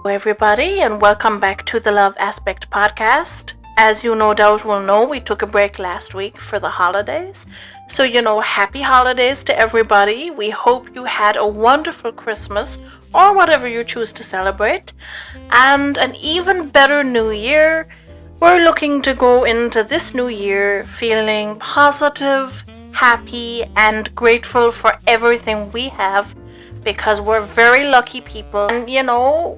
everybody, and welcome back to the Love Aspect podcast. As you no doubt will know, we took a break last week for the holidays. So, happy holidays to everybody. We hope you had a wonderful Christmas or whatever you choose to celebrate, and an even better new year. We're looking to go into this new year feeling positive, happy, and grateful for everything we have, because we're very lucky people. And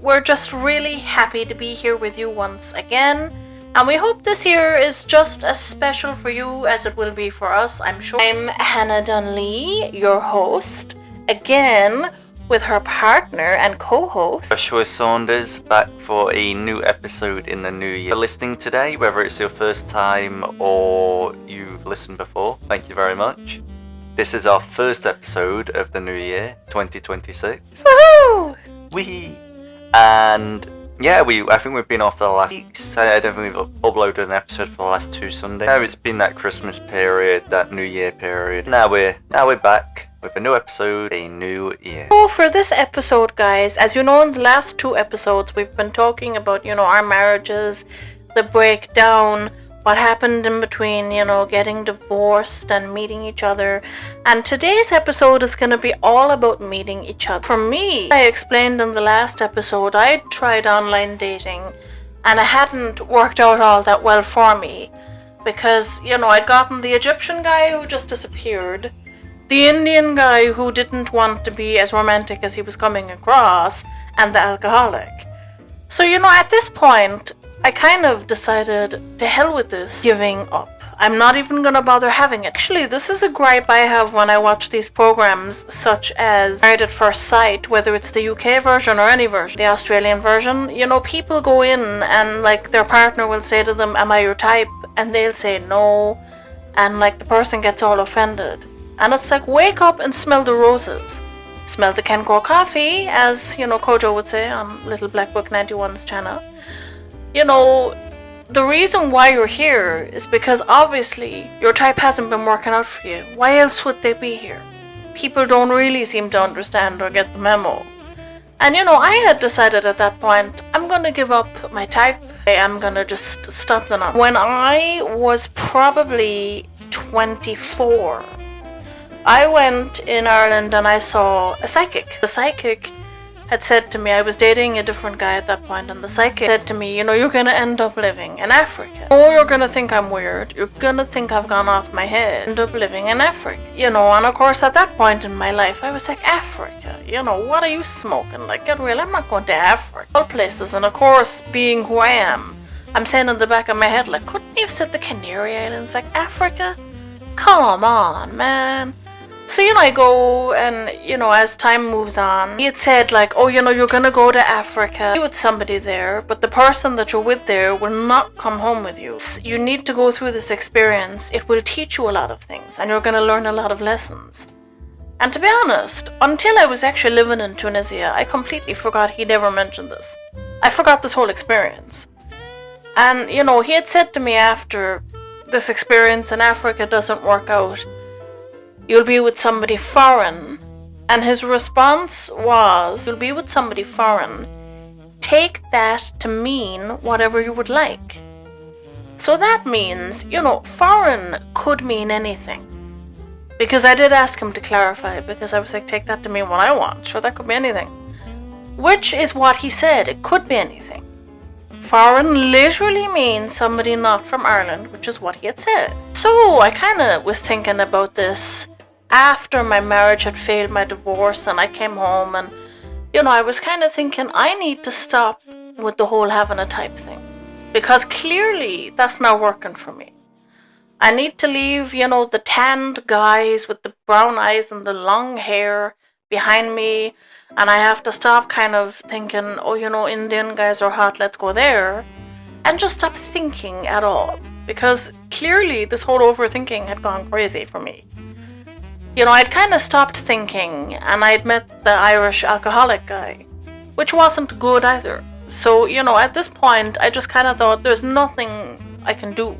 we're just really happy to be here with you once again. And we hope this year is just as special for you as it will be for us, I'm sure. I'm Hannah Dunley, your host, again with her partner and co-host Joshua Saunders, back for a new episode in the new year. If you're listening today, whether it's your first time or you've listened before, thank you very much. This is our first episode of the new year, 2026. Woohoo! I think we've been off the last weeks. I don't think we've uploaded an episode for the last 2 Sundays. It's been that Christmas period, that New Year period. Now we're back with a new episode, a new year. So for this episode, guys, as you know, in the last 2 episodes, we've been talking about, our marriages, the breakdown, what happened in between, getting divorced and meeting each other. And today's episode is going to be all about meeting each other. For me, I explained in the last episode, I tried online dating and it hadn't worked out all that well for me. Because, I'd gotten the Egyptian guy who just disappeared, the Indian guy who didn't want to be as romantic as he was coming across, and the alcoholic. So, at this point, I kind of decided, to hell with this, giving up. I'm not even gonna bother having it. Actually, this is a gripe I have when I watch these programs, such as Married at First Sight, whether it's the UK version or any version. The Australian version, people go in and, their partner will say to them, am I your type? And they'll say no, and, the person gets all offended. And it's like, wake up and smell the roses. Smell the Ken Grow coffee, as, Kojo would say on Little Black Book 91's channel. The reason why you're here is because obviously your type hasn't been working out for you. Why else would they be here? People don't really seem to understand or get the memo. And I had decided at that point, I'm going to give up my type. I'm going to just stop the nonsense. When I was probably 24, I went in Ireland and I saw a psychic. The psychic had said to me, I was dating a different guy at that point, and the psychic said to me, you're going to end up living in Africa. Oh, you're going to think I'm weird. You're going to think I've gone off my head. End up living in Africa. And of course, at that point in my life, I was like, Africa? What are you smoking? Get real, I'm not going to Africa. All places, and of course, being who I am, I'm saying in the back of my head, couldn't you have said the Canary Islands? Africa? Come on, man. So, I go and, as time moves on, he had said, you're going to go to Africa, be with somebody there, but the person that you're with there will not come home with you. You need to go through this experience. It will teach you a lot of things, and you're going to learn a lot of lessons. And to be honest, until I was actually living in Tunisia, I completely forgot he'd ever mentioned this. I forgot this whole experience. And, he had said to me after this experience in Africa doesn't work out, you'll be with somebody foreign. And his response was, you'll be with somebody foreign. Take that to mean whatever you would like. So that means, foreign could mean anything. Because I did ask him to clarify, because I was like, take that to mean what I want. Sure, that could be anything. Which is what he said, it could be anything. Foreign literally means somebody not from Ireland, which is what he had said. So I kind of was thinking about this after my marriage had failed, my divorce, and I came home, and I was kind of thinking I need to stop with the whole having a type thing, because clearly that's not working for me. I need to leave, the tanned guys with the brown eyes and the long hair behind me, and I have to stop kind of thinking, Indian guys are hot, let's go there, and just stop thinking at all, because clearly this whole overthinking had gone crazy for me. I'd kind of stopped thinking, and I'd met the Irish alcoholic guy, which wasn't good either. So, at this point, I just kind of thought there's nothing I can do.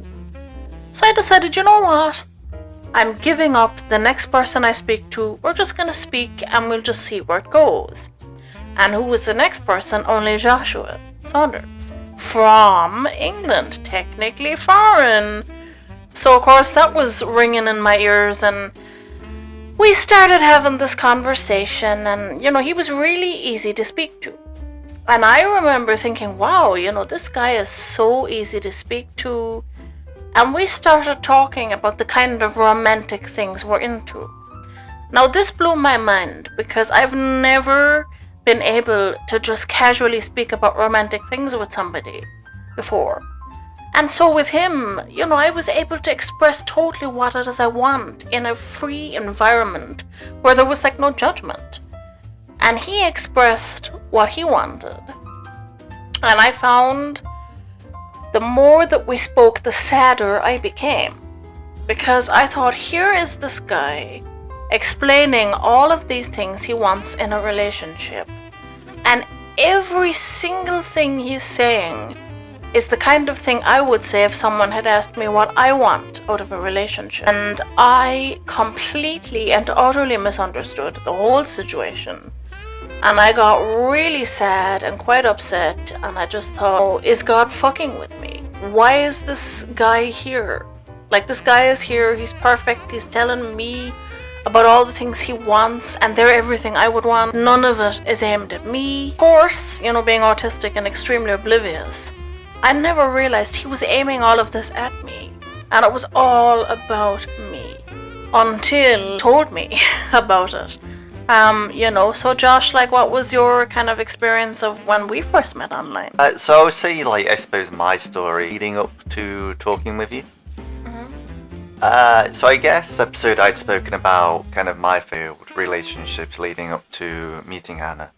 So I decided, you know what? I'm giving up. The next person I speak to, we're just going to speak and we'll just see where it goes. And who was the next person? Only Joshua Saunders. From England, technically foreign. So, of course, that was ringing in my ears, and we started having this conversation, and, he was really easy to speak to. And I remember thinking, wow, this guy is so easy to speak to. And we started talking about the kind of romantic things we're into. Now, this blew my mind because I've never been able to just casually speak about romantic things with somebody before. And so with him, I was able to express totally what it is I want in a free environment where there was no judgment. And he expressed what he wanted. And I found the more that we spoke, the sadder I became. Because I thought, here is this guy explaining all of these things he wants in a relationship. And every single thing he's saying is the kind of thing I would say if someone had asked me what I want out of a relationship. And I completely and utterly misunderstood the whole situation. And I got really sad and quite upset, and I just thought, oh, is God fucking with me? Why is this guy here? This guy is here, he's perfect, he's telling me about all the things he wants, and they're everything I would want. None of it is aimed at me. Of course, being autistic and extremely oblivious, I never realized he was aiming all of this at me. And it was all about me. Until he told me about it. So Josh, what was your kind of experience of when we first met online? So I would say, I suppose my story leading up to talking with you. So I guess episode I'd spoken about kind of my failed relationships leading up to meeting Hannah.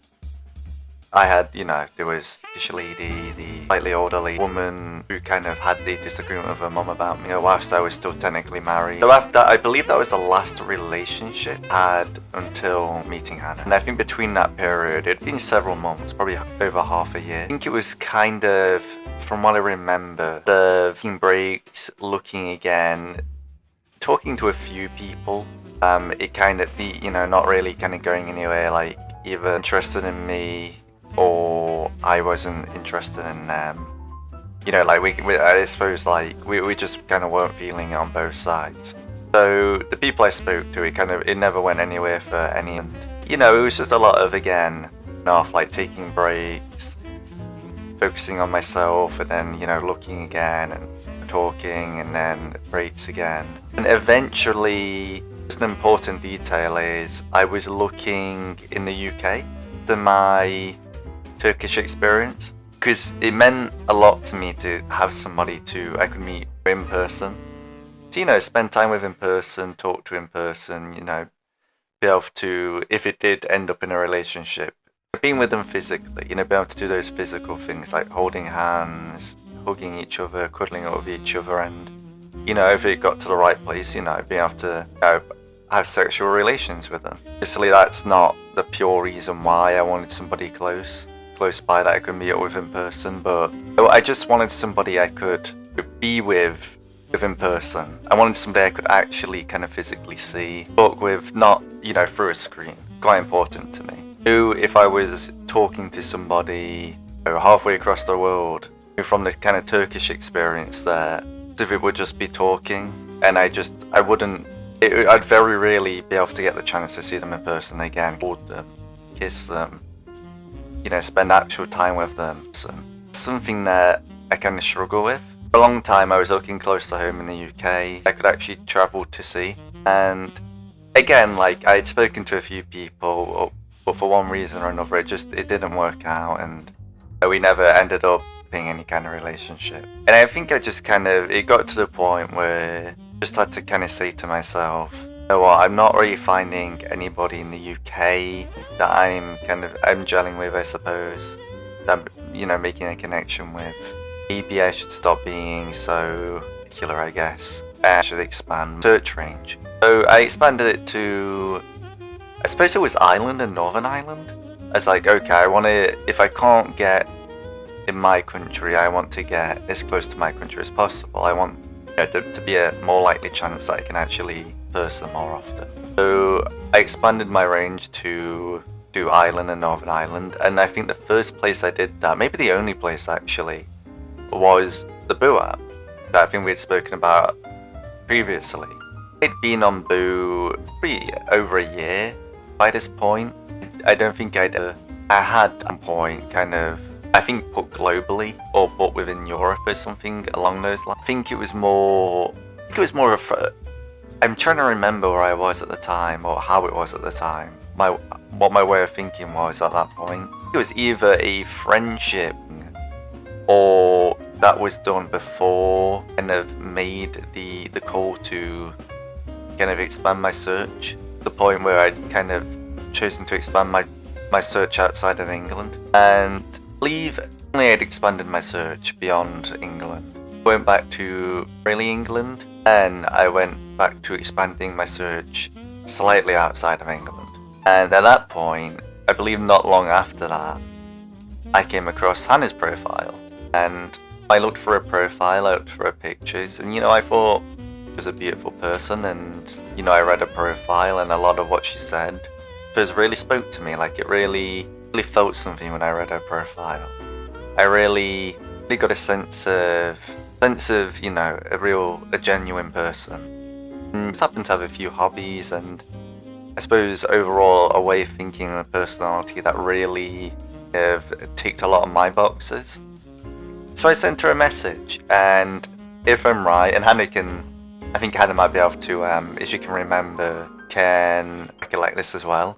I had, there was this lady, the slightly older woman who kind of had the disagreement with her mum about me whilst I was still technically married. So after, I believe that was the last relationship I had until meeting Hannah. And I think between that period, it'd been several months, probably over half a year. I think it was kind of, from what I remember, the taking breaks, looking again, talking to a few people. It kind of, not really kind of going anywhere, either interested in me or I wasn't interested in them. I suppose we just kind of weren't feeling it on both sides. So the people I spoke to, it never went anywhere for any. And, it was just a lot of, again, taking breaks, focusing on myself, and then, looking again and talking, and then breaks again. And eventually, just an important detail is I was looking in the UK to my Turkish experience, because it meant a lot to me to have somebody I could meet in person. To, spend time with in person, talk to in person, be able to, if it did end up in a relationship, being with them physically, be able to do those physical things like holding hands, hugging each other, cuddling up with each other, and, if it got to the right place, being able to have sexual relations with them. Obviously, that's not the pure reason why I wanted somebody close by that I could meet up with in person, but I just wanted somebody I could be with in person. I wanted somebody I could actually kind of physically see, talk with, not, through a screen. Quite important to me. If I was talking to somebody halfway across the world, from the kind of Turkish experience there, if it would just be talking, and I'd very rarely be able to get the chance to see them in person again, hold them, kiss them, spend actual time with them. So something that I kind of struggle with. For a long time I was looking close to home in the UK. I could actually travel to see. And again, I'd spoken to a few people, but for one reason or another, it didn't work out, and we never ended up being any kind of relationship. And I think I just it got to the point where I just had to kind of say to myself, I'm not really finding anybody in the UK that I'm gelling with, I suppose, that making a connection with. Maybe I should stop being so particular, I guess. I should expand search range. So I expanded it to, I suppose it was Ireland and Northern Ireland. I was like, okay, I want to, if I can't get in my country, I want to get as close to my country as possible. I want to be a more likely chance that I can actually person more often. So I expanded my range to to Ireland and Northern Ireland, and I think the first place I did that, maybe the only place actually, was the Boo app that I think we had spoken about previously. I'd been on Boo probably over a year by this point. I don't think I had at one point kind of, I think, put globally or put within Europe or something along those lines. I think it was more of I'm trying to remember where I was at the time or how it was at the time. What my way of thinking was at that point. It was either a friendship or that was done before kind of made the call to kind of expand my search. The point where I'd kind of chosen to expand my search outside of England. And I believe only I'd expanded my search beyond England. Went back to really England, and I went back to expanding my search slightly outside of England. And at that point, I believe not long after that, I came across Hannah's profile. And I looked for her profile, I looked for her pictures, and I thought she was a beautiful person, and I read her profile, and a lot of what she said really spoke to me. Like, it really felt something when I read her profile. I really got a sense of a genuine person. And just happened to have a few hobbies, and I suppose overall a way of thinking and a personality that really ticked a lot of my boxes. So I sent her a message, and if I'm right, and I think Hannah might be able to, if you can remember, can recollect this as well.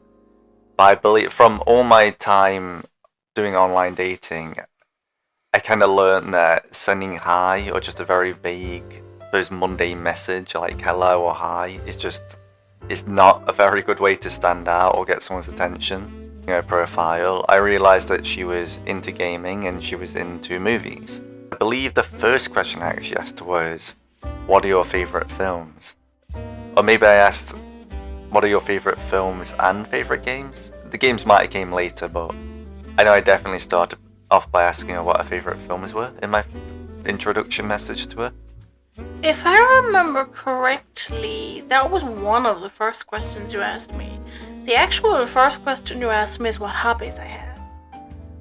But I believe from all my time doing online dating, I kind of learned that sending hi or just a very vague, those mundane message like hello or hi is not a very good way to stand out or get someone's attention. Profile, I realized that she was into gaming and she was into movies. I believe the first question I actually asked her was, what are your favorite films? Or maybe I asked, what are your favorite films and favorite games? The games might have came later, but I know I definitely started off by asking her what her favorite films were in my introduction message to her. If I remember correctly, that was one of the first questions you asked me. The actual first question you asked me is what hobbies I had.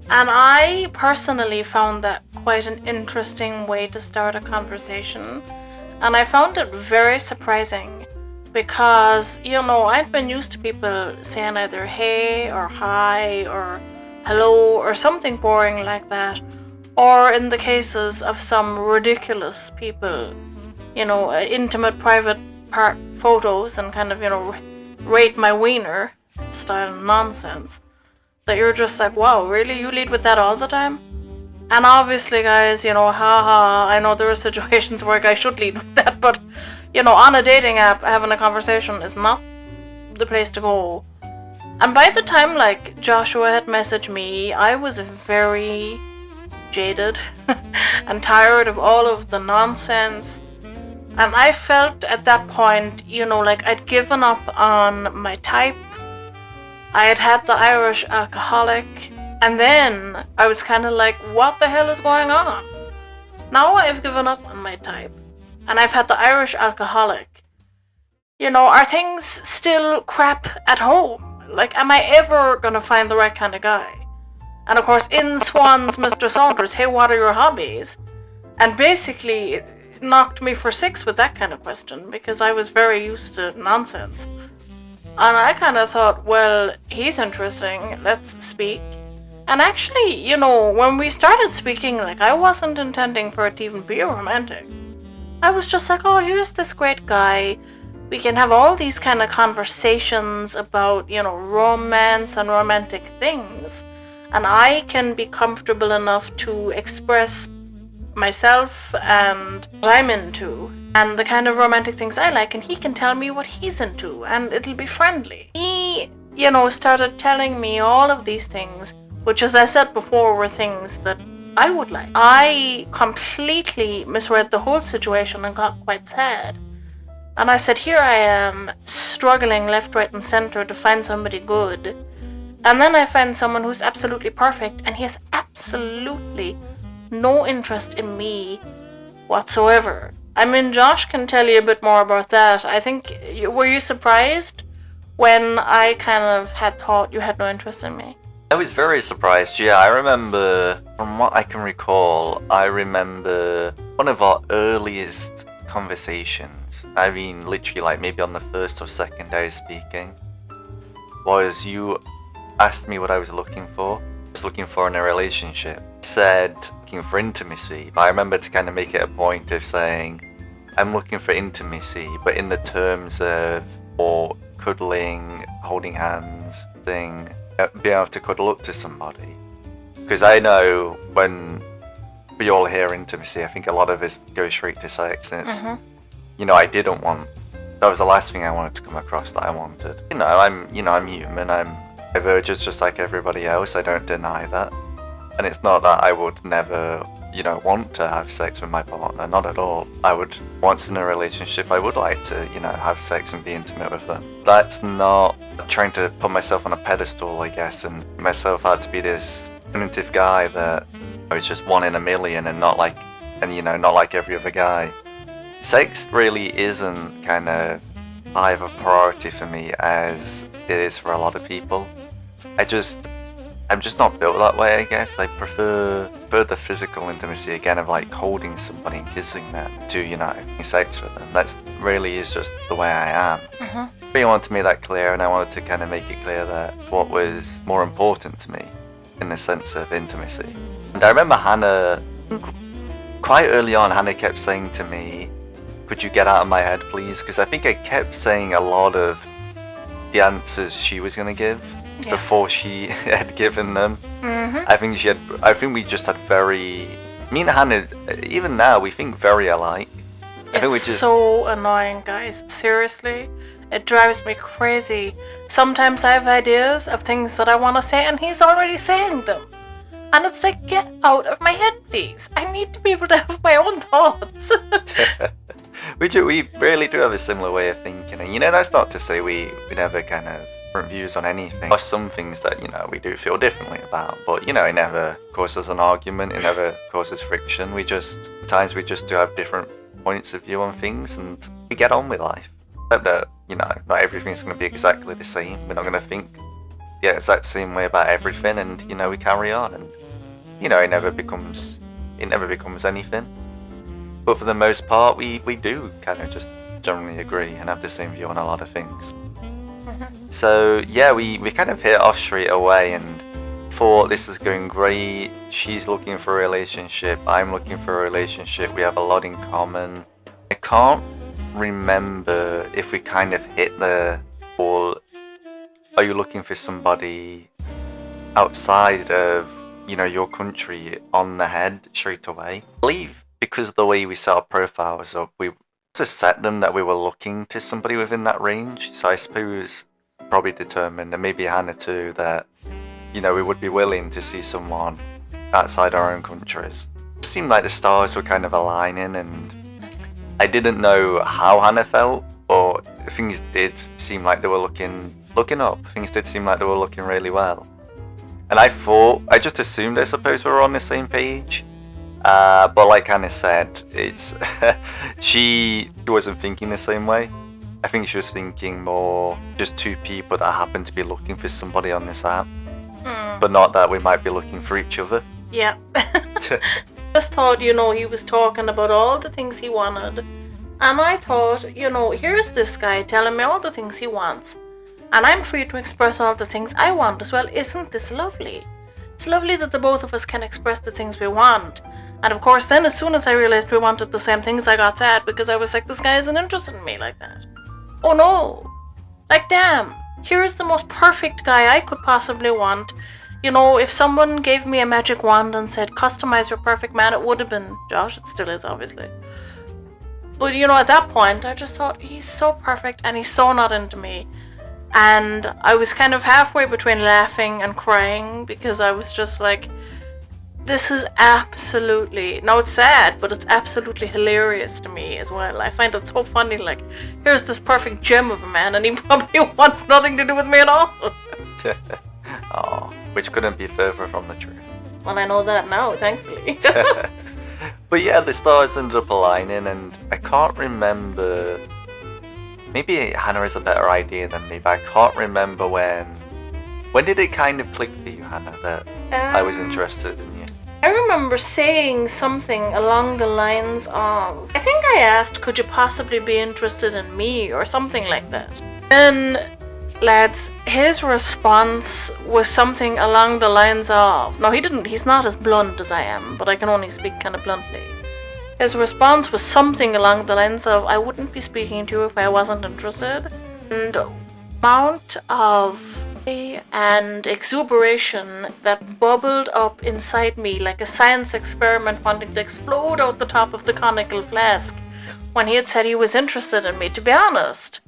And I personally found that quite an interesting way to start a conversation. And I found it very surprising because, I'd been used to people saying either hey or hi or hello or something boring like that. Or in the cases of some ridiculous people, intimate private part photos and kind of, rate my wiener style nonsense. That you're just like, wow, really? You lead with that all the time? And obviously, guys, I know there are situations where a guy should lead with that, but, on a dating app, having a conversation is not the place to go. And by the time, Joshua had messaged me, I was very jaded and tired of all of the nonsense. And I felt at that point, I'd given up on my type. I had the Irish alcoholic. And then I was kind of like, what the hell is going on? Now I've given up on my type. And I've had the Irish alcoholic. Are things still crap at home? Am I ever gonna find the right kind of guy? And of course, in swans Mr. Saunders, hey, what are your hobbies? And basically knocked me for 6 with that kind of question because I was very used to nonsense. And I kind of thought, well, he's interesting, let's speak. And actually, when we started speaking, I wasn't intending for it to even be romantic. I was just like, oh, here's this great guy. We can have all these kind of conversations about, romance and romantic things. And I can be comfortable enough to express myself and what I'm into and the kind of romantic things I like, and he can tell me what he's into and it'll be friendly. He, started telling me all of these things, which, as I said before, were things that I would like. I completely misread the whole situation and got quite sad. And I said, here I am, struggling left, right, and center to find somebody good. And then I find someone who's absolutely perfect, and he has absolutely no interest in me whatsoever. I mean, Josh can tell you a bit more about that. I think, were you surprised when I kind of had thought you had no interest in me. I was very surprised. Yeah, I remember, from what I can recall, I remember one of our earliest conversations, I mean literally like maybe on the first or second day of speaking, was you asked me what I was looking for. I was looking for in a relationship. I said looking for intimacy, but I remember to kind of make it a point of saying I'm looking for intimacy, but in the terms of or cuddling, holding hands, being able to cuddle up to somebody. Because I know when we all hear intimacy, I think a lot of us go straight to sex, and it's, I didn't want. That was the last thing I wanted to come across that I wanted. I'm human. I'm divergent just like everybody else. I don't deny that, and it's not that I would never, want to have sex with my partner. Not at all. I would, once in a relationship, I would like to, have sex and be intimate with them. That's not trying to put myself on a pedestal, I guess, and myself out to be this definitive guy that is just one in a million and not like every other guy. Sex really isn't kind of high of a priority for me as it is for a lot of people. I'm just not built that way, I guess. I prefer the physical intimacy again of like holding somebody and kissing them to, having sex with them. That really is just the way I am. But I wanted to make that clear, and I wanted to kind of make it clear that what was more important to me in the sense of intimacy. And I remember Hannah, quite early on, Hannah kept saying to me, could you get out of my head, please? Because I think I kept saying a lot of the answers she was going to give before she had given them. I think we just had me and Hannah, even now, we think very alike. It's so annoying, guys. Seriously. It drives me crazy. Sometimes I have ideas of things that I want to say, and he's already saying them. And it's like, get out of my head, please. I need to be able to have my own thoughts. We really do have a similar way of thinking. And, that's not to say we never kind of different views on anything. There are some things that, we do feel differently about. But, it never causes an argument. It never causes friction. Sometimes we just do have different points of view on things, and we get on with life. That, not everything's going to be exactly the same. We're not going to think the exact same way about everything, and, we carry on. And, it never becomes anything. But for the most part, we do kind of just generally agree and have the same view on a lot of things. So, yeah, we kind of hit off straight away and thought this is going great. She's looking for a relationship. I'm looking for a relationship. We have a lot in common. I can't remember if we kind of hit the whole, are you looking for somebody outside of, your country on the head straight away? I believe because of the way we set our profiles up, we just set them that we were looking to somebody within that range. So I suppose probably determined, and maybe Hannah too, that, we would be willing to see someone outside our own countries. It seemed like the stars were kind of aligning, and I didn't know how Hannah felt, but things did seem like they were looking up. Things did seem like they were looking really well. And I just assumed, I suppose, we were on the same page. But like Hannah said, she wasn't thinking the same way. I think she was thinking more just two people that happen to be looking for somebody on this app. But not that we might be looking for each other. Yeah. Just thought, he was talking about all the things he wanted. And I thought, here's this guy telling me all the things he wants. And I'm free to express all the things I want as well. Isn't this lovely? It's lovely that the both of us can express the things we want. And of course, then as soon as I realized we wanted the same things, I got sad because I was like, this guy isn't interested in me like that. Oh no. Like, damn. Here's the most perfect guy I could possibly want. If someone gave me a magic wand and said, customize your perfect man, it would have been Josh. It still is, obviously. But, at that point, I just thought, he's so perfect and he's so not into me. And I was kind of halfway between laughing and crying because I was just like, this is absolutely, now it's sad, but it's absolutely hilarious to me as well. I find it so funny, like, here's this perfect gem of a man and he probably wants nothing to do with me at all. Oh, which couldn't be further from the truth. Well, I know that now, thankfully. But yeah, the stars ended up aligning, and I can't remember maybe Hannah is a better idea than me, but I can't remember when. When did it kind of click for you, Hannah, that I was interested in you? I remember saying something along the lines of, I think I asked, could you possibly be interested in me, or something like that. And lads, his response was something along the lines of, no, he's not as blunt as I am, but I can only speak kind of bluntly. His response was something along the lines of, I wouldn't be speaking to you if I wasn't interested. And the amount of and exuberation that bubbled up inside me like a science experiment wanting to explode out the top of the conical flask when he had said he was interested in me, to be honest.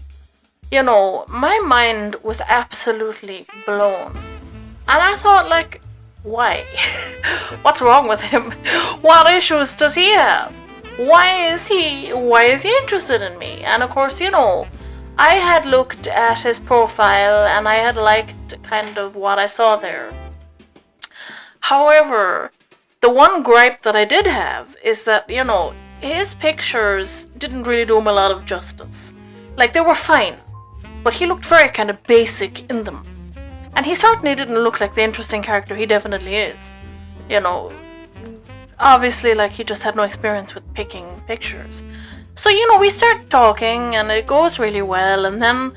You know, my mind was absolutely blown. And I thought, like, why? What's wrong with him? What issues does he have? Why is he interested in me? And of course, you know, I had looked at his profile and I had liked kind of what I saw there. However, the one gripe that I did have is that, you know, his pictures didn't really do him a lot of justice. Like, they were fine, but he looked very kind of basic in them. And he certainly didn't look like the interesting character he definitely is. You know, obviously, like, he just had no experience with picking pictures. So, you know, we start talking and it goes really well, and then,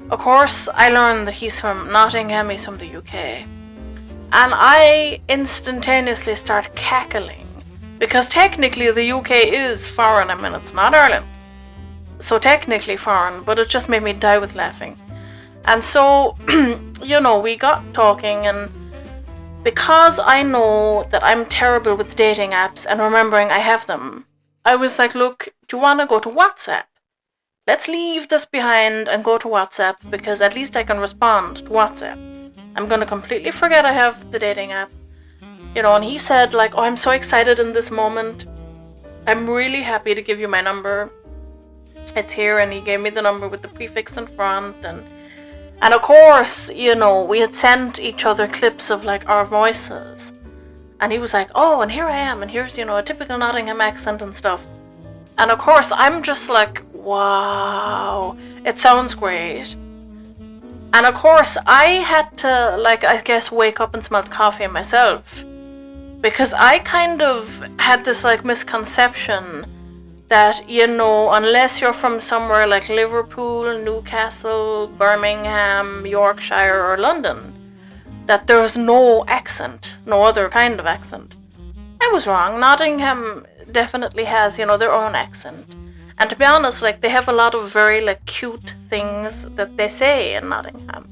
of course, I learned that he's from Nottingham, he's from the UK. And I instantaneously start cackling, because technically the UK is foreign, I mean, it's not Ireland. So technically foreign, but it just made me die with laughing. And so, you know, we got talking, and because I know that I'm terrible with dating apps and remembering I have them, I was like, look, do you want to go to WhatsApp? Let's leave this behind and go to WhatsApp, because at least I can respond to WhatsApp. I'm going to completely forget I have the dating app. You know, and he said, like, oh, I'm so excited in this moment. I'm really happy to give you my number. It's here, and he gave me the number with the prefix in front, and of course, you know, we had sent each other clips of, like, our voices. And he was like, oh, and here I am, and here's, you know, a typical Nottingham accent and stuff. And of course, I'm just like, wow, it sounds great. And of course, I had to, like, I guess, wake up and smell coffee myself. Because I kind of had this, like, misconception that, you know, unless you're from somewhere like Liverpool, Newcastle, Birmingham, Yorkshire, or London, that there's no accent, no other kind of accent. I was wrong. Nottingham definitely has, you know, their own accent. And to be honest, like, they have a lot of very, like, cute things that they say in Nottingham.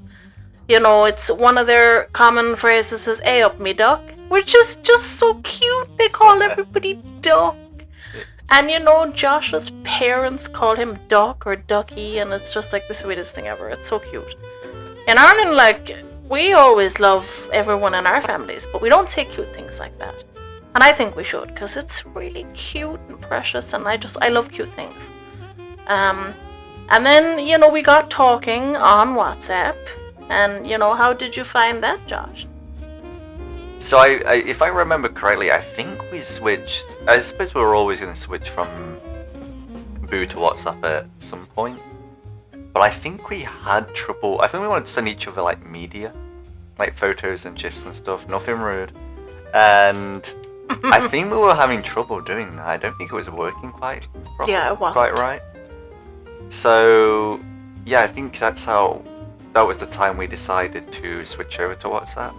You know, it's one of their common phrases is, "Hey up me duck," which is just so cute. They call everybody duck. And, you know, Josh's parents call him Duck or Ducky, and it's just, like, the sweetest thing ever. It's so cute. In Ireland, like, we always love everyone in our families, but we don't say cute things like that. And I think we should, because it's really cute and precious, and I love cute things. And then, you know, we got talking on WhatsApp, and, you know, how did you find that, Josh? So I if I remember correctly, I think we switched. I suppose we were always going to switch from Boo to WhatsApp at some point. But I think we had trouble. I think we wanted to send each other, like, media, like photos and GIFs and stuff. Nothing rude. And I think we were having trouble doing that. I don't think it was working quite properly. Yeah, it wasn't. Quite right. So yeah, I think that was the time we decided to switch over to WhatsApp.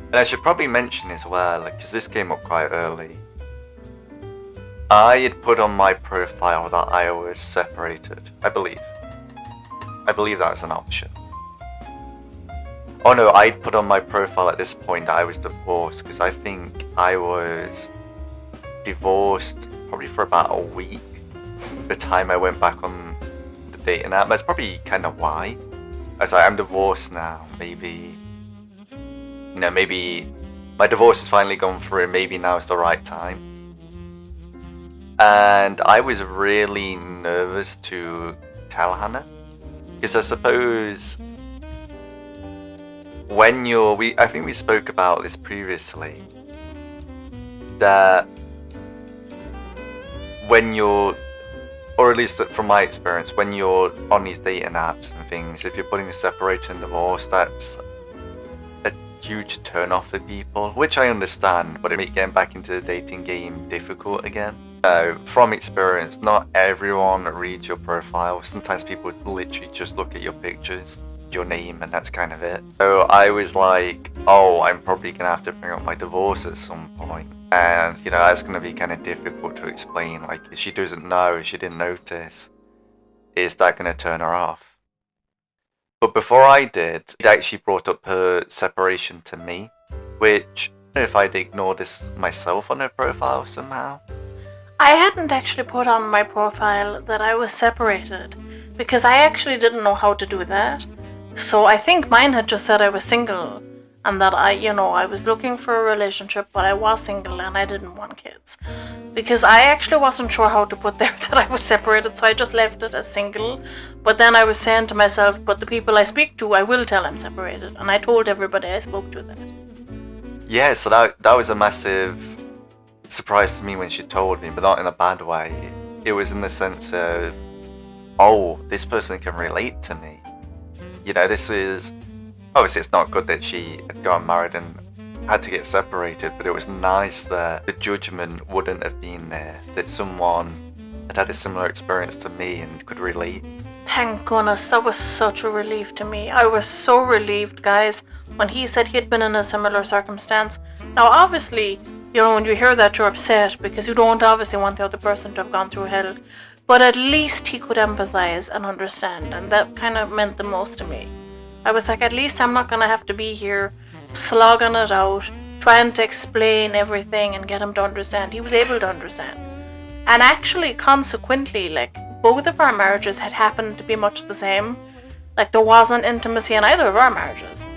And I should probably mention as well, because this came up quite early, I had put on my profile that I was separated, I believe. I believe that was an option. Oh no, I'd put on my profile at this point that I was divorced, because I think I was divorced probably for about a week the time I went back on the dating app. That's probably kind of why. I was like, I'm divorced now, maybe, you know, maybe my divorce has finally gone through, maybe now it's the right time. And I was really nervous to tell Hannah, because I suppose when I think we spoke about this previously, that when you're or at least from my experience, when you're on these dating apps and things, if you're putting a separate and divorce, that's a huge turn off for people, which I understand, but it makes getting back into the dating game difficult again. From experience, not everyone reads your profile. Sometimes people literally just look at your pictures, your name, and that's kind of it. So I was like, oh, I'm probably gonna have to bring up my divorce at some point. And that's gonna be kind of difficult to explain. Like, if she doesn't know, if she didn't notice, is that gonna turn her off? But before I did, it actually brought up her separation to me, which, I don't know if I'd ignored this myself on her profile somehow. I hadn't actually put on my profile that I was separated, because I actually didn't know how to do that. So I think mine had just said I was single, and that I was looking for a relationship, but I was single and I didn't want kids. Because I actually wasn't sure how to put there that I was separated, so I just left it as single. But then I was saying to myself, but the people I speak to, I will tell I'm separated, and I told everybody I spoke to that. Yeah, so that was a massive surprise to me when she told me, but not in a bad way. It was in the sense of, oh, this person can relate to me. This is, obviously it's not good that she had gotten married and had to get separated, but it was nice that the judgment wouldn't have been there, that someone had a similar experience to me and could relate. Thank goodness, that was such a relief to me. I was so relieved, guys, when he said he had been in a similar circumstance. Now, obviously, when you hear that, you're upset because you don't obviously want the other person to have gone through hell. But at least he could empathize and understand, and that kind of meant the most to me. I was like, at least I'm not going to have to be here slogging it out, trying to explain everything and get him to understand. He was able to understand. And actually, consequently, both of our marriages had happened to be much the same. There wasn't intimacy in either of our marriages.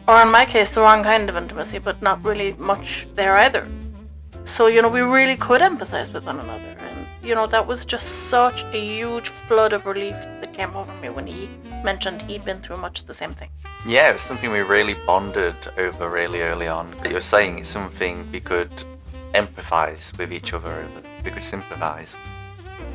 Or in my case, the wrong kind of intimacy, but not really much there either. So, we really could empathize with one another. And, that was just such a huge flood of relief that came over me when he mentioned he'd been through much the same thing. Yeah, it was something we really bonded over really early on. You're saying it's something we could empathize with each other over. We could sympathize.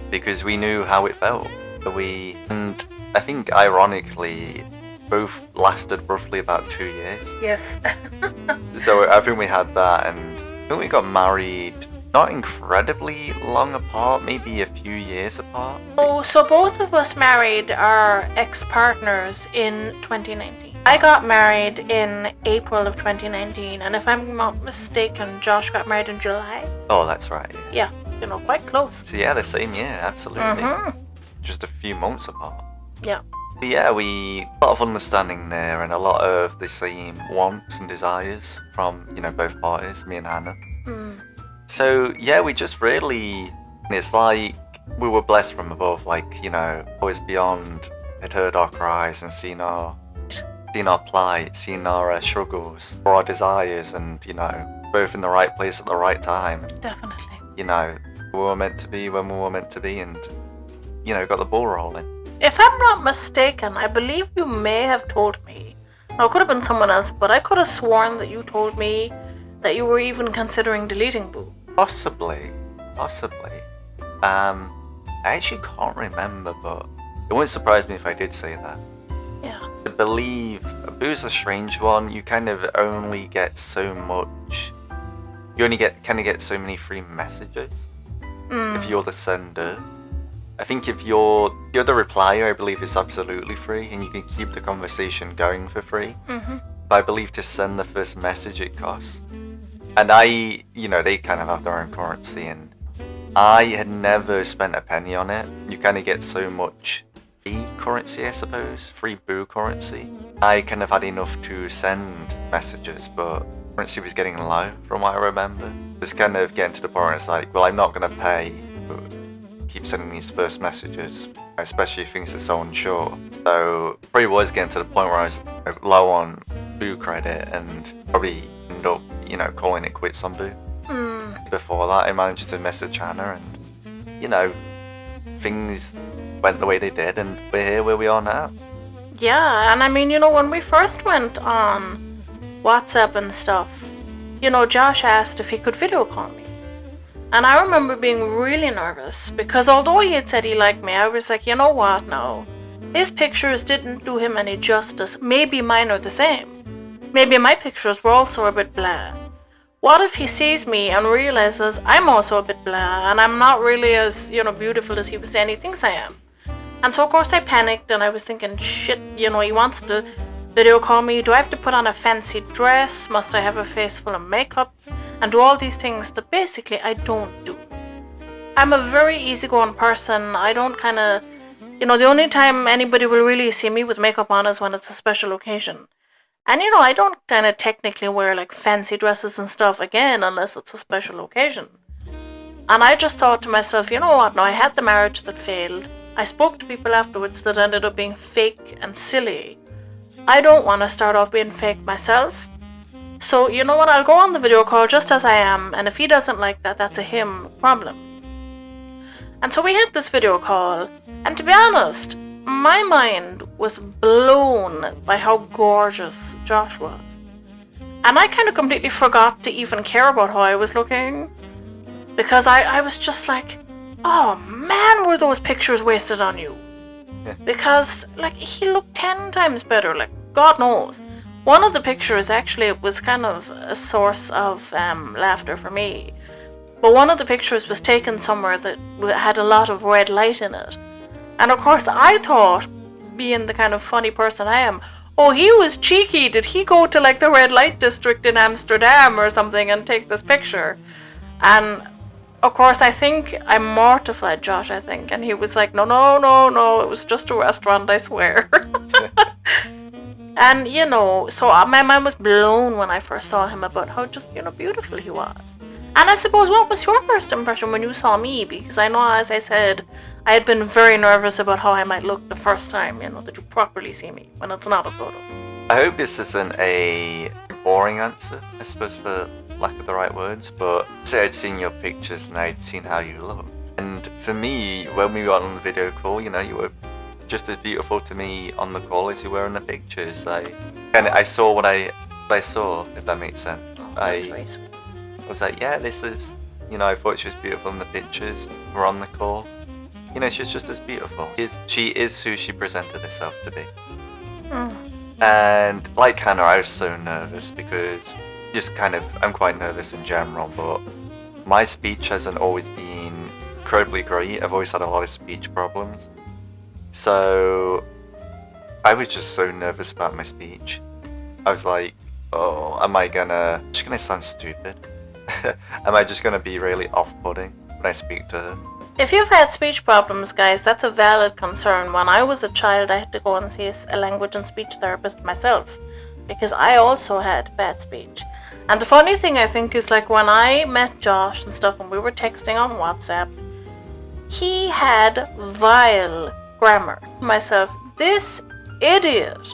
Because we knew how it felt. And I think, ironically, both lasted roughly about 2 years. Yes. So I think we had that, and I think we got married not incredibly long apart, maybe a few years apart. Oh, so both of us married our ex-partners in 2019. I got married in April of 2019, and if I'm not mistaken, Josh got married in July. Oh, that's right. Yeah, quite close. So yeah, the same year, absolutely. Mm-hmm. Just a few months apart. Yeah. But yeah, a lot of understanding there, and a lot of the same wants and desires from, both parties, me and Hannah. Mm. So yeah, we just really, it's like we were blessed from above, always beyond, had heard our cries and seen our plight, seen our struggles, for our desires, and, both in the right place at the right time. Definitely. We were meant to be when we were meant to be, and, got the ball rolling. If I'm not mistaken, I believe you may have told me. Now, it could have been someone else, but I could have sworn that you told me that you were even considering deleting Boo. Possibly. I actually can't remember, but it wouldn't surprise me if I did say that. Yeah. I believe Boo's a strange one. You kind of only get so much. You only get so many free messages if you're the sender. I think if you're the replier, I believe it's absolutely free, and you can keep the conversation going for free. Mm-hmm. But I believe to send the first message it costs. And they kind of have their own currency, and I had never spent a penny on it. You kind of get so much free currency, I suppose, free Boo currency. I kind of had enough to send messages, but currency was getting low from what I remember. It's kind of getting to the point where it's like, well, I'm not going to pay, but keep sending these first messages, especially if things are so unsure. So probably was getting to the point where I was low on Boo credit and probably end up, calling it quits on Boo. Before that, I managed to message Hannah, and, things went the way they did, and we're here where we are now. Yeah, and I mean, when we first went on WhatsApp and stuff, Josh asked if he could video call me. And I remember being really nervous because although he had said he liked me, I was like, you know what, no. His pictures didn't do him any justice. Maybe mine are the same. Maybe my pictures were also a bit blah. What if he sees me and realizes I'm also a bit blah and I'm not really as, beautiful as he was saying he thinks I am? And so of course I panicked and I was thinking, shit, he wants to video call me. Do I have to put on a fancy dress? Must I have a face full of makeup? And do all these things that basically I don't do. I'm a very easygoing person. I don't the only time anybody will really see me with makeup on is when it's a special occasion. And I don't technically wear like fancy dresses and stuff again unless it's a special occasion. And I just thought to myself, you know what, now I had the marriage that failed. I spoke to people afterwards that ended up being fake and silly. I don't want to start off being fake myself. So, you know what, I'll go on the video call just as I am, and if he doesn't like that, that's a him problem. And so we had this video call, and to be honest, my mind was blown by how gorgeous Josh was. And I completely forgot to even care about how I was looking, because I was just like, oh man, were those pictures wasted on you? Because, he looked 10 times better, God knows. One of the pictures actually was kind of a source of laughter for me. But one of the pictures was taken somewhere that had a lot of red light in it. And of course I thought, being the kind of funny person I am, oh, he was cheeky. Did he go to the red light district in Amsterdam or something and take this picture? And of course I think I mortified Josh, and he was like, no, it was just a restaurant, I swear. And, so my mind was blown when I first saw him about how just, beautiful he was. And I suppose, what was your first impression when you saw me? Because I know, as I said, I had been very nervous about how I might look the first time, that you properly see me when it's not a photo. I hope this isn't a boring answer, I suppose, for lack of the right words, but say I'd seen your pictures and I'd seen how you look. And for me, when we got on the video call, you were just as beautiful to me on the call as you were in the pictures. I saw what I saw, if that makes sense. Oh, that's very sweet. I was like, yeah, this is, I thought she was beautiful in the pictures. We're on the call. She's just as beautiful. She is who she presented herself to be. And like Hannah, I was so nervous because I'm quite nervous in general, but my speech hasn't always been incredibly great. I've always had a lot of speech problems. So I was just so nervous about my speech. I was like, oh, am I just gonna sound stupid? Am I just gonna be really off-putting when I speak to her? If you've had speech problems, guys, that's a valid concern. When I was a child, I had to go and see a language and speech therapist myself because I also had bad speech. And the funny thing, I think, is when I met Josh and stuff and we were texting on WhatsApp, he had vile grammar. Myself, this idiot.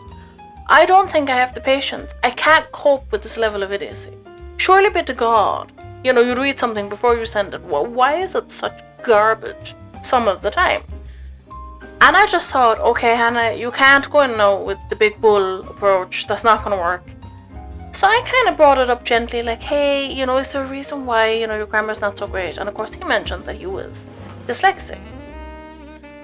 I don't think I have the patience. I can't cope with this level of idiocy. Surely be to God, you'd read something before you send it. Well, why is it such garbage some of the time? And I just thought, okay, Hannah, you can't go in now with the big bull approach. That's not going to work. So I brought it up gently, hey, is there a reason why, your grammar's not so great? And of course he mentioned that he was dyslexic.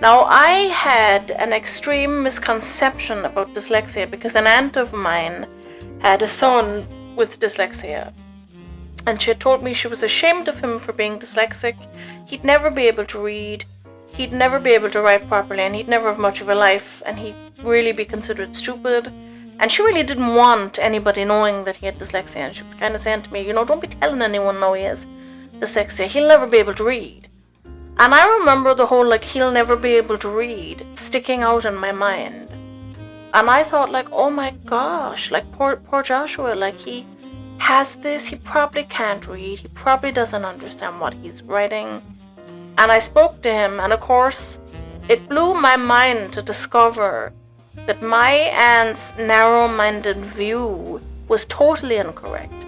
Now, I had an extreme misconception about dyslexia because an aunt of mine had a son with dyslexia. And she had told me she was ashamed of him for being dyslexic. He'd never be able to read, he'd never be able to write properly, and he'd never have much of a life, and he'd really be considered stupid. And she really didn't want anybody knowing that he had dyslexia. And she was saying to me, don't be telling anyone now he has dyslexia. He'll never be able to read. And I remember the whole, he'll never be able to read sticking out in my mind. And I thought, oh my gosh, poor Joshua, he has this, he probably can't read, he probably doesn't understand what he's writing. And I spoke to him, and of course, it blew my mind to discover that my aunt's narrow-minded view was totally incorrect.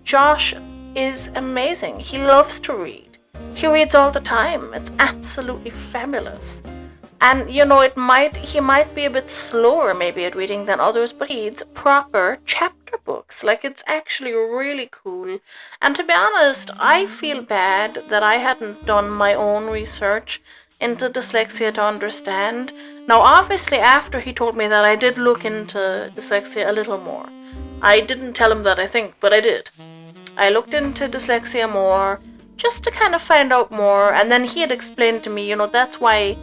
Josh is amazing. He loves to read. He reads all the time. It's absolutely fabulous. And, he might be a bit slower maybe at reading than others, but he reads proper chapter books. Like, it's actually really cool. And to be honest, I feel bad that I hadn't done my own research into dyslexia to understand. Now, obviously, after he told me that, I did look into dyslexia a little more. I didn't tell him that, I think, but I did. I looked into dyslexia more just to kind of find out more, and then he had explained to me, that's why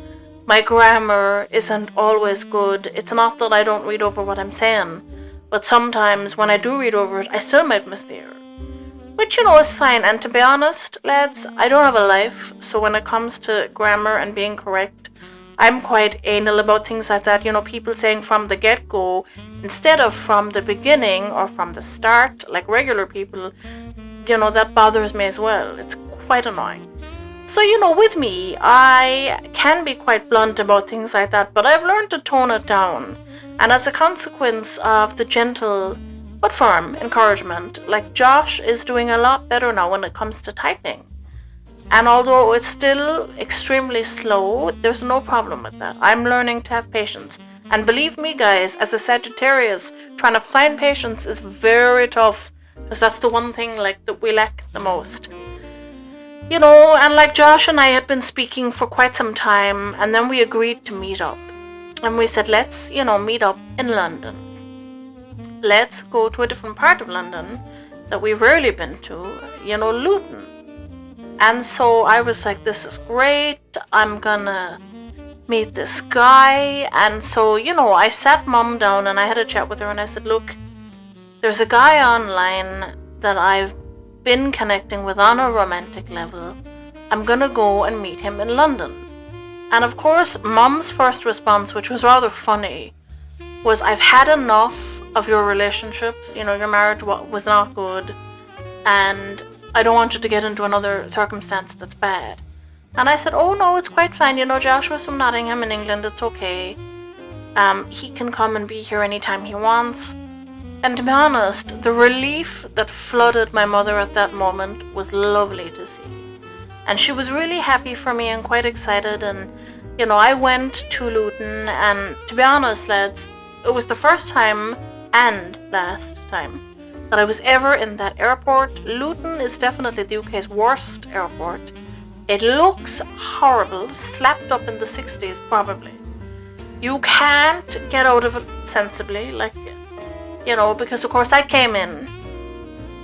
my grammar isn't always good. It's not that I don't read over what I'm saying, but sometimes when I do read over it, I still might miss the error. Which, is fine, and to be honest, lads, I don't have a life, so when it comes to grammar and being correct, I'm quite anal about things like that. People saying from the get-go instead of from the beginning or from the start, like regular people, that bothers me as well. It's quite annoying. So, with me, I can be quite blunt about things like that, but I've learned to tone it down. And as a consequence of the gentle but firm encouragement, like Josh is doing a lot better now when it comes to typing. And although it's still extremely slow, there's no problem with that. I'm learning to have patience. And believe me, guys, as a Sagittarius, trying to find patience is very tough, because that's the one thing that we lack the most. And like Josh and I had been speaking for quite some time, and then we agreed to meet up. And we said, let's, meet up in London. Let's go to a different part of London that we've rarely been to, Luton. And so I was like, this is great. I'm gonna meet this guy. And so, I sat Mum down and I had a chat with her and I said, look, there's a guy online that I've been connecting with on a romantic level. I'm gonna go and meet him in London. And of course, Mum's first response, which was rather funny, was, I've had enough of your relationships. Your marriage was not good, and I don't want you to get into another circumstance that's bad. And I said, oh no, it's quite fine. Joshua's from Nottingham in England, it's okay. He can come and be here anytime he wants. And to be honest, the relief that flooded my mother at that moment was lovely to see. And she was really happy for me and quite excited. And, I went to Luton, and to be honest, lads, it was the first time and last time that I was ever in that airport. Luton is definitely the UK's worst airport. It looks horrible, slapped up in the 60s probably. You can't get out of it sensibly, because of course I came in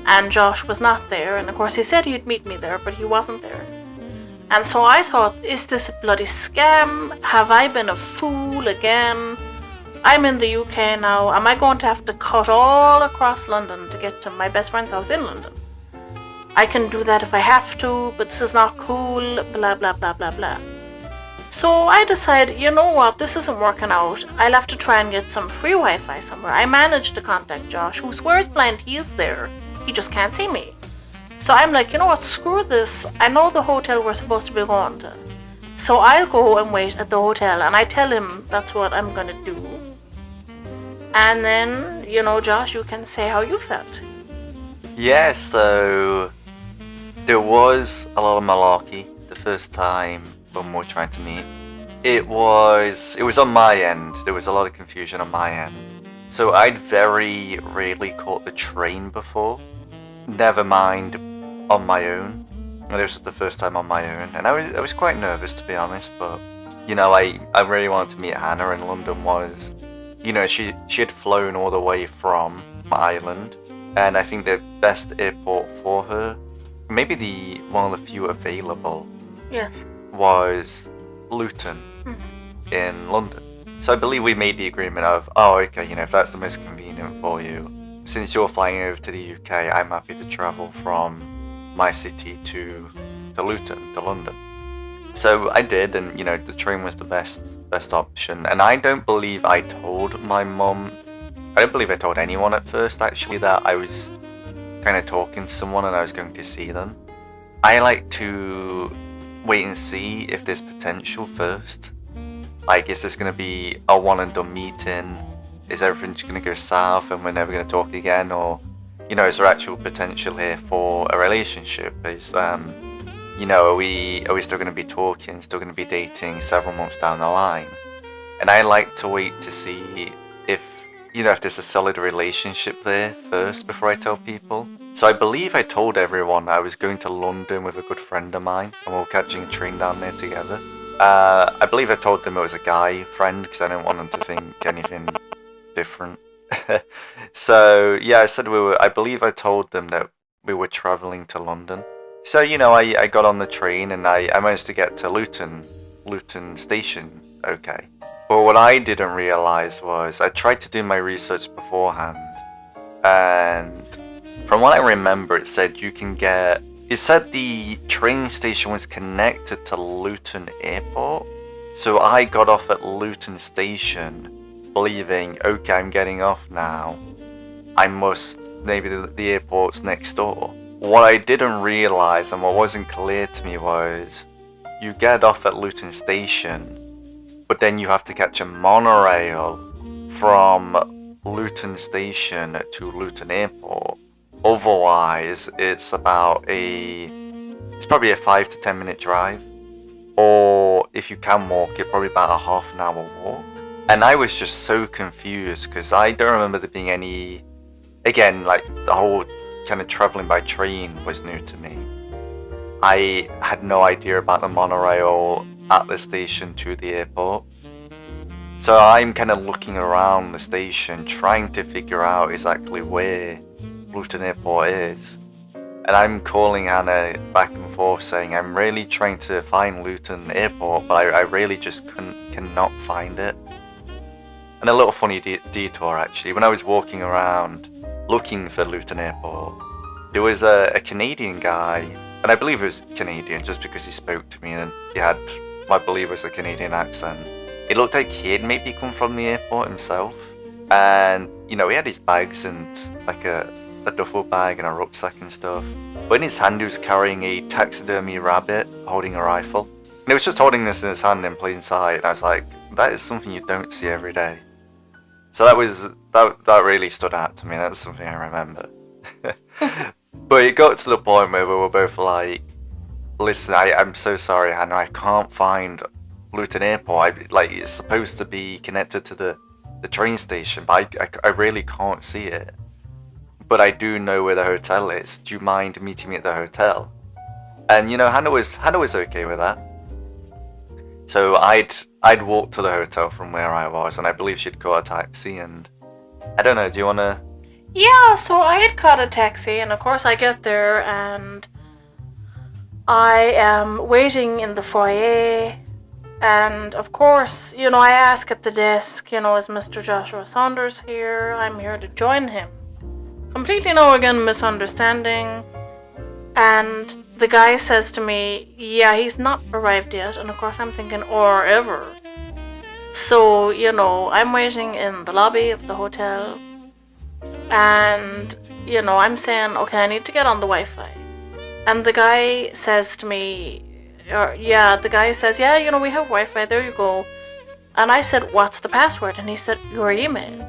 and Josh was not there, and of course he said he'd meet me there, but he wasn't there. And so I thought, is this a bloody scam? Have I been a fool again? I'm in the UK now. Am I going to have to cut all across London to get to my best friend's house in London? I can do that if I have to, but this is not cool, blah, blah, blah, blah, blah. So I decided, you know what, this isn't working out. I'll have to try and get some free Wi-Fi somewhere. I managed to contact Josh, who swears blind he is there. He just can't see me. So I'm like, you know what, screw this. I know the hotel we're supposed to be going to. So I'll go and wait at the hotel, and I tell him that's what I'm going to do. And then, Josh, you can say how you felt. Yeah, so there was a lot of malarkey the first time when we were trying to meet. It was on my end. There was a lot of confusion on my end. So I'd very rarely caught the train before. Never mind on my own. This was the first time on my own, and I was quite nervous, to be honest, but I really wanted to meet Hannah, and London was, she had flown all the way from Ireland, and I think the best airport for her, maybe one of the few available, yes, was Luton in London. So I believe we made the agreement of, okay, if that's the most convenient for you, since you're flying over to the UK, I'm happy to travel from my city to Luton, to London. So I did, and the train was the best option. And I don't believe I told my mum, I don't believe I told anyone at first actually that I was kind of talking to someone and I was going to see them. I like to wait and see if there's potential first. Like, is this going to be a one and done meeting? Is everything just going to go south and we're never going to talk again? Or, is there actual potential here for a relationship? Is, are we still going to be talking, still going to be dating several months down the line? And I like to wait to see if if there's a solid relationship there first before I tell people. So I believe I told everyone I was going to London with a good friend of mine, and we were catching a train down there together. I believe I told them it was a guy friend because I didn't want them to think anything different. So yeah, I believe I told them that we were traveling to London. So I got on the train and I managed to get to Luton station. Okay. But what I didn't realize was I tried to do my research beforehand, and from what I remember, it said the train station was connected to Luton Airport. So I got off at Luton Station believing, okay, I'm getting off now. Maybe the airport's next door. What I didn't realize and what wasn't clear to me was you get off at Luton Station, but then you have to catch a monorail from Luton Station to Luton Airport. Otherwise, it's probably a 5 to 10 minute drive. Or if you can walk it, probably about a half an hour walk. And I was just so confused because I don't remember there being any, again, like the whole kind of traveling by train was new to me. I had no idea about the monorail at the station to the airport. So I'm kind of looking around the station trying to figure out exactly where Luton Airport is. And I'm calling Hannah back and forth saying I'm really trying to find Luton Airport, but I really just cannot find it. And a little funny detour actually, when I was walking around looking for Luton Airport, there was a Canadian guy, and I believe he was Canadian just because he spoke to me and he had, I believe it was a Canadian accent. It looked like he had maybe come from the airport himself, and he had his bags and like a duffel bag and a rucksack and stuff. But in his hand he was carrying a taxidermy rabbit holding a rifle. And he was just holding this in his hand in plain sight, and I was like, that is something you don't see every day. So that really stood out to me. That's something I remember. But it got to the point where we were both like, listen, I'm so sorry, Hannah, I can't find Luton Airport. It's supposed to be connected to the train station, but I really can't see it. But I do know where the hotel is. Do you mind meeting me at the hotel? And Hannah was okay with that. So I'd walk to the hotel from where I was, and I believe she'd caught a taxi. And I don't know. Do you wanna? Yeah. So I had caught a taxi, and of course I get there, and I am waiting in the foyer. And of course, I ask at the desk, is Mr. Joshua Saunders here? I'm here to join him. Completely misunderstanding. And the guy says to me, yeah, he's not arrived yet. And of course I'm thinking, or ever. So, I'm waiting in the lobby of the hotel. And, I'm saying, okay, I need to get on the Wi-Fi. And the guy says to me, we have Wi-Fi, there you go. And I said, what's the password? And he said, your email.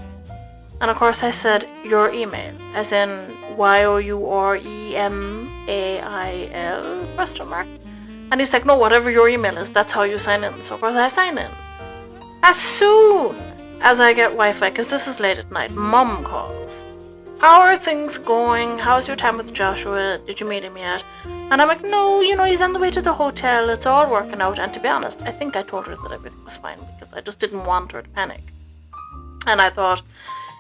And of course I said, your email, as in YOUREMAIL ? And he's like, no, whatever your email is, that's how you sign in. So of course I sign in. As soon as I get Wi-Fi, because this is late at night, Mum calls. How are things going? How's your time with Joshua? Did you meet him yet? And I'm like, no, he's on the way to the hotel. It's all working out. And to be honest, I think I told her that everything was fine because I just didn't want her to panic. And I thought,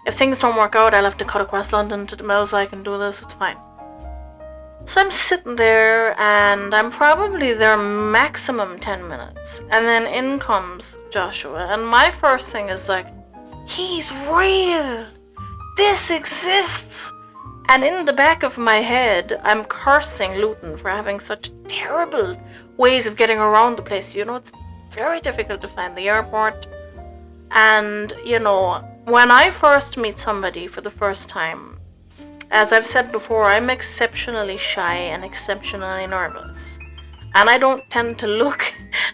if things don't work out, I'll have to cut across London to the mills. I can do this. It's fine. So I'm sitting there, and I'm probably there maximum 10 minutes. And then in comes Joshua. And my first thing is like, he's real. This exists. And in the back of my head, I'm cursing Luton for having such terrible ways of getting around the place. It's very difficult to find the airport. And, when I first meet somebody for the first time, as I've said before, I'm exceptionally shy and exceptionally nervous. And I don't tend to look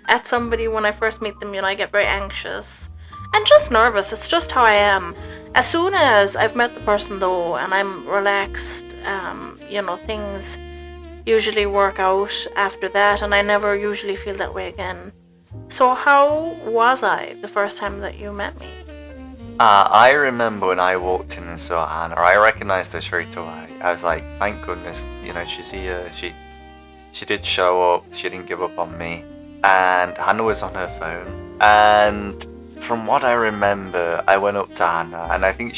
at somebody when I first meet them. I get very anxious and just nervous. It's just how I am. As soon as I've met the person, though, and I'm relaxed, things usually work out after that, and I never usually feel that way again. So how was I the first time that you met me? I remember when I walked in and saw Hannah, I recognized her straight away. I was like, thank goodness, she's here. She did show up. She didn't give up on me. And Hannah was on her phone. And from what I remember, I went up to Hannah, and I think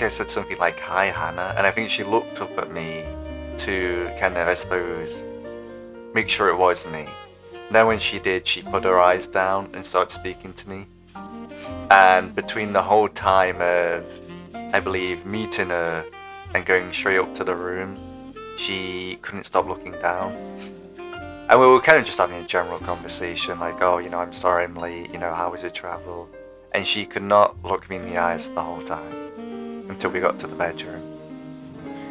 I said something like, "Hi, Hannah," and I think she looked up at me to kind of, I suppose, make sure it was me. Then when she did, she put her eyes down and started speaking to me. And between the whole time of, I believe, meeting her and going straight up to the room, she couldn't stop looking down. And we were kind of just having a general conversation, like, oh, I'm sorry I'm late, how was your travel? And she could not look me in the eyes the whole time until we got to the bedroom.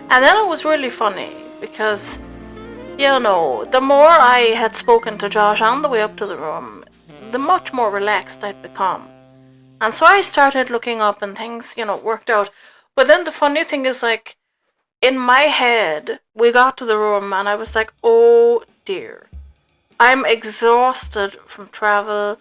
And then it was really funny because, the more I had spoken to Josh on the way up to the room, the much more relaxed I'd become. And so I started looking up and things, worked out. But then the funny thing is, like, in my head, we got to the room and I was like, oh dear, I'm exhausted from travel.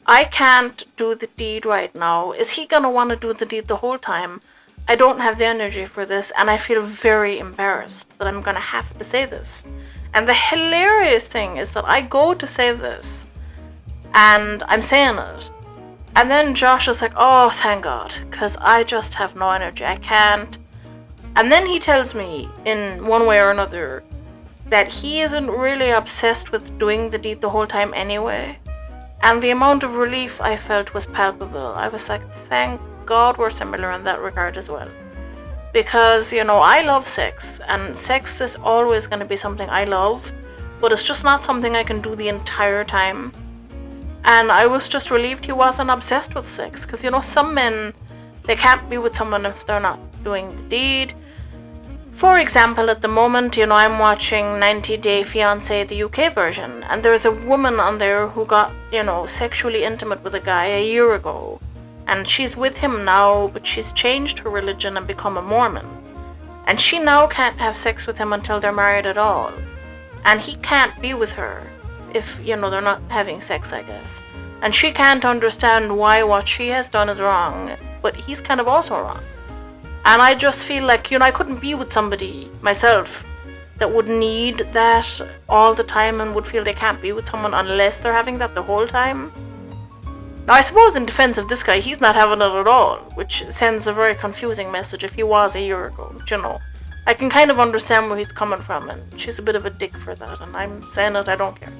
I can't do the deed right now. Is he gonna want to do the deed the whole time? I don't have the energy for this, and I feel very embarrassed that I'm gonna have to say this. And the hilarious thing is that I go to say this, and I'm saying it, and then Josh is like, oh, thank God, because I just have no energy, I can't. And then he tells me, in one way or another, that he isn't really obsessed with doing the deed the whole time anyway. And the amount of relief I felt was palpable. I was like, thank God we're similar in that regard as well. Because, I love sex, and sex is always going to be something I love, but it's just not something I can do the entire time. And I was just relieved he wasn't obsessed with sex, because, some men, they can't be with someone if they're not doing the deed. For example, at the moment, I'm watching 90 Day Fiancé, the UK version, and there's a woman on there who got, sexually intimate with a guy a year ago. And she's with him now, but she's changed her religion and become a Mormon. And she now can't have sex with him until they're married at all. And he can't be with her if, they're not having sex, I guess. And she can't understand why what she has done is wrong, but he's kind of also wrong. And I just feel like, I couldn't be with somebody myself that would need that all the time and would feel they can't be with someone unless they're having that the whole time. Now, I suppose in defense of this guy, he's not having it at all, which sends a very confusing message if he was a year ago, I can kind of understand where he's coming from, and she's a bit of a dick for that, and I'm saying it, I don't care.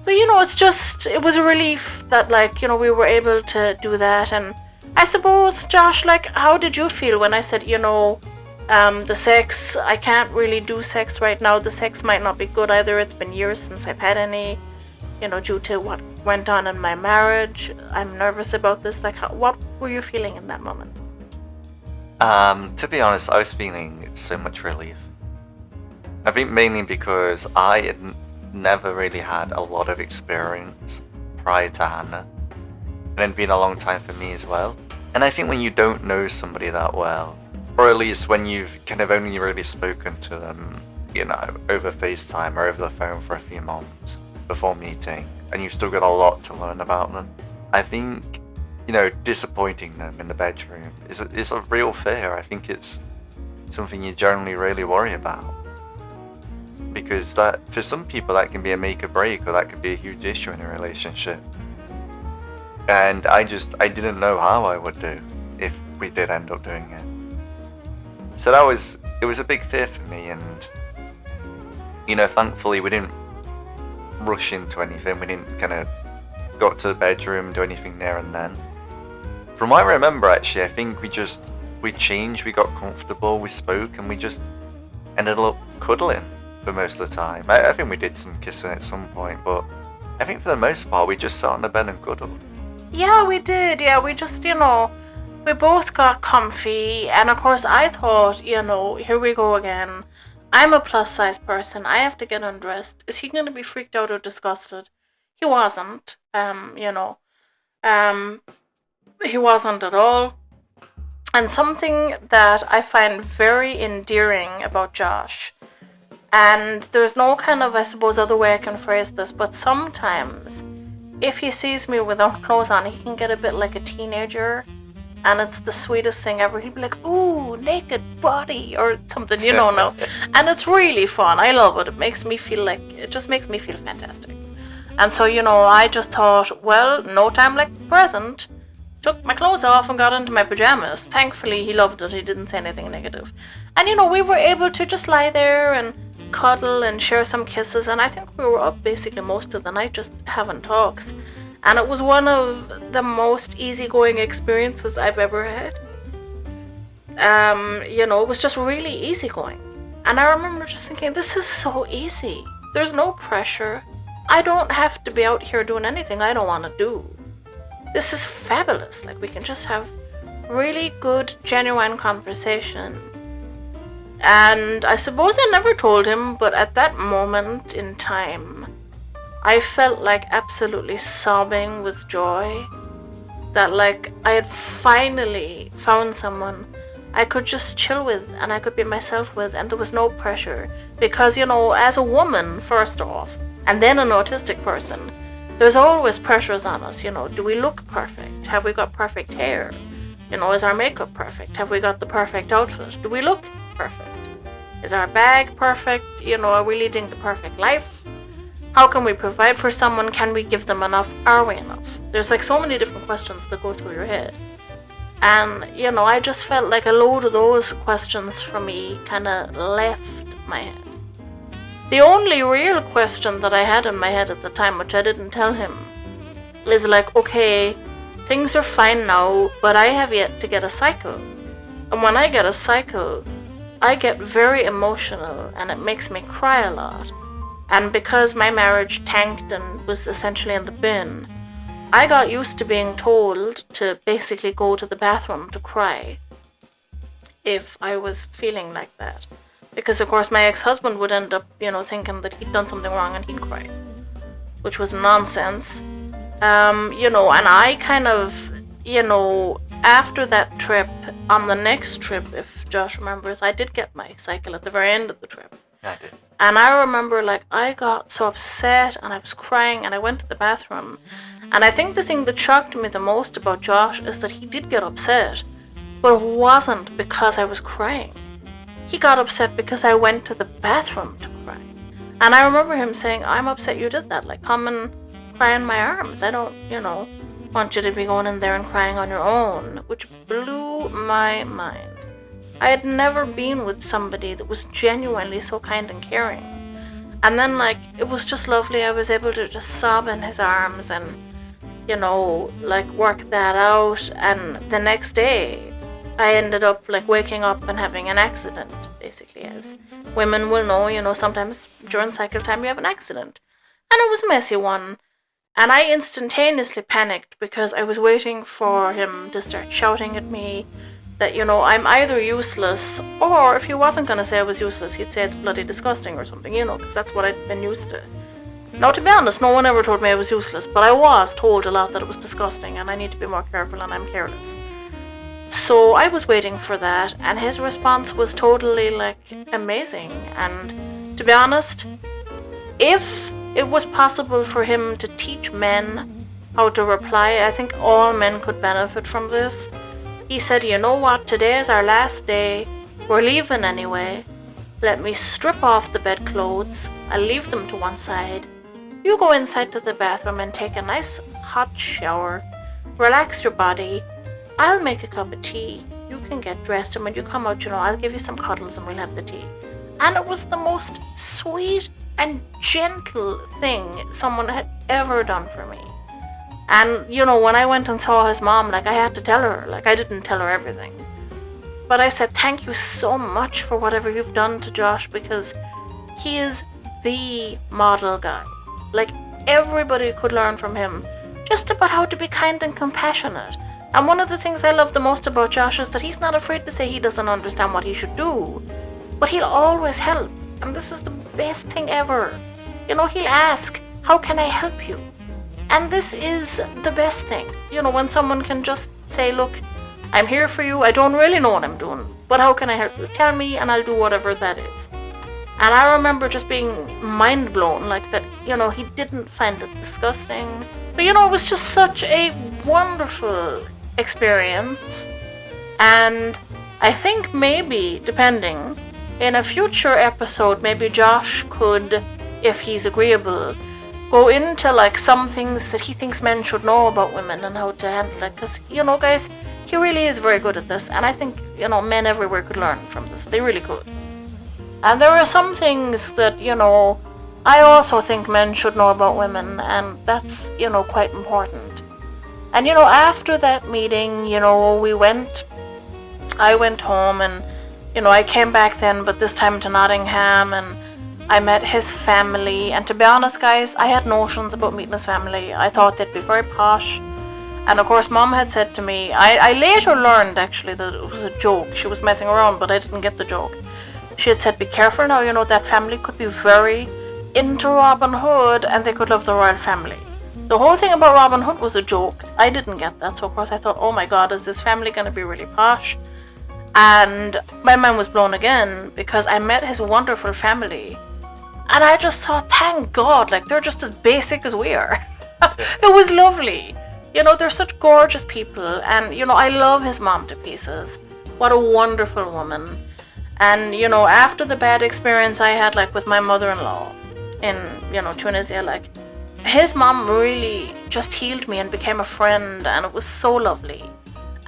But, it was a relief that, we were able to do that, and I suppose, Josh, how did you feel when I said, the sex, I can't really do sex right now, the sex might not be good either, it's been years since I've had any, due to what went on in my marriage, I'm nervous about this, what were you feeling in that moment? To be honest, I was feeling so much relief. I think mainly because I had never really had a lot of experience prior to Hannah, and it'd been a long time for me as well. And I think when you don't know somebody that well, or at least when you've kind of only really spoken to them, over FaceTime or over the phone for a few months before meeting, and you've still got a lot to learn about them, I think, disappointing them in the bedroom is a real fear. I think it's something you generally really worry about. Because that, for some people, that can be a make or break, or that could be a huge issue in a relationship. And I didn't know how I would do if we did end up doing it. So it was a big fear for me, and, thankfully we didn't rush into anything. We didn't kind of go to the bedroom, do anything there and then. From what I remember, actually, I think we changed, we got comfortable, we spoke, and we just ended up cuddling for most of the time. I think we did some kissing at some point, but I think for the most part, we just sat on the bed and cuddled. Yeah, we did. Yeah, we just, we both got comfy. And of course, I thought, here we go again. I'm a plus size person. I have to get undressed. Is he going to be freaked out or disgusted? He wasn't. He wasn't at all. And something that I find very endearing about Josh, and there's no kind of, I suppose, other way I can phrase this, but sometimes if he sees me without clothes on, he can get a bit like a teenager. And it's the sweetest thing ever. He'd be like, ooh, naked body, or something, no. And it's really fun. I love it. It just makes me feel fantastic. And so, I just thought, well, no time like the present. Took my clothes off and got into my pajamas. Thankfully, he loved it. He didn't say anything negative. And, we were able to just lie there and cuddle and share some kisses. And I think we were up basically most of the night just having talks. And it was one of the most easygoing experiences I've ever had. It was just really easygoing. And I remember just thinking, this is so easy. There's no pressure. I don't have to be out here doing anything I don't want to do. This is fabulous. Like, we can just have really good, genuine conversation. And I suppose I never told him, but at that moment in time, I felt like absolutely sobbing with joy. That like I had finally found someone I could just chill with and I could be myself with, and there was no pressure. Because, as a woman, first off, and then an autistic person, there's always pressures on us. Do we look perfect? Have we got perfect hair? Is our makeup perfect? Have we got the perfect outfit? Do we look perfect? Is our bag perfect? Are we leading the perfect life? How can we provide for someone? Can we give them enough? Are we enough? There's like so many different questions that go through your head. And, I just felt like a load of those questions for me kind of left my head. The only real question that I had in my head at the time, which I didn't tell him, is like, okay, things are fine now, but I have yet to get a cycle. And when I get a cycle, I get very emotional and it makes me cry a lot. And because my marriage tanked and was essentially in the bin, I got used to being told to basically go to the bathroom to cry if I was feeling like that. Because, of course, my ex-husband would end up, thinking that he'd done something wrong and he'd cry, which was nonsense. And I kind of, after that trip, on the next trip, if Josh remembers, I did get my cycle at the very end of the trip. Yeah, I did. And I remember, I got so upset and I was crying and I went to the bathroom. And I think the thing that shocked me the most about Josh is that he did get upset, but it wasn't because I was crying. He got upset because I went to the bathroom to cry. And I remember him saying, I'm upset you did that. Come and cry in my arms. I don't, want you to be going in there and crying on your own, which blew my mind. I had never been with somebody that was genuinely so kind and caring. And then, it was just lovely. I was able to just sob in his arms and, work that out. And the next day, I ended up, waking up and having an accident, basically. As women will know, sometimes during cycle time you have an accident. And it was a messy one. And I instantaneously panicked because I was waiting for him to start shouting at me that, I'm either useless, or if he wasn't going to say I was useless, he'd say it's bloody disgusting or something, because that's what I'd been used to. Now, to be honest, no one ever told me I was useless, but I was told a lot that it was disgusting and I need to be more careful and I'm careless. So I was waiting for that, and his response was totally, amazing. And to be honest, if it was possible for him to teach men how to reply, I think all men could benefit from this. He said, you know what, today is our last day, we're leaving anyway, let me strip off the bedclothes, I'll leave them to one side, you go inside to the bathroom and take a nice hot shower, relax your body, I'll make a cup of tea, you can get dressed, and when you come out, I'll give you some cuddles and we'll have the tea. And it was the most sweet and gentle thing someone had ever done for me. And, when I went and saw his mom, I had to tell her, I didn't tell her everything. But I said, thank you so much for whatever you've done to Josh, because he is the model guy. Everybody could learn from him just about how to be kind and compassionate. And one of the things I love the most about Josh is that he's not afraid to say he doesn't understand what he should do, but he'll always help. And this is the best thing ever. He'll ask, how can I help you? And this is the best thing. When someone can just say, look, I'm here for you. I don't really know what I'm doing, but how can I help you? Tell me and I'll do whatever that is. And I remember just being mind blown, like that, he didn't find it disgusting. But it was just such a wonderful experience. And I think maybe, depending, in a future episode, maybe Josh could, if he's agreeable, go into like some things that he thinks men should know about women and how to handle it. Because, guys, he really is very good at this. And I think, men everywhere could learn from this. They really could. And there are some things that, I also think men should know about women. And that's, quite important. And, after that meeting, I went home and, I came back then, but this time to Nottingham, and I met his family. And to be honest, guys, I had notions about meeting his family. I thought they'd be very posh. And of course, Mom had said to me, I later learned actually that it was a joke. She was messing around, but I didn't get the joke. She had said, be careful now, that family could be very into Robin Hood and they could love the royal family. The whole thing about Robin Hood was a joke. I didn't get that. So of course I thought, oh my God, is this family going to be really posh? And my mind was blown again because I met his wonderful family. And I just thought, thank God, like they're just as basic as we are. It was lovely. They're such gorgeous people. And, I love his mom to pieces. What a wonderful woman. And, after the bad experience I had, like, with my mother-in-law in, Tunisia, like, his mom really just healed me and became a friend, and it was so lovely.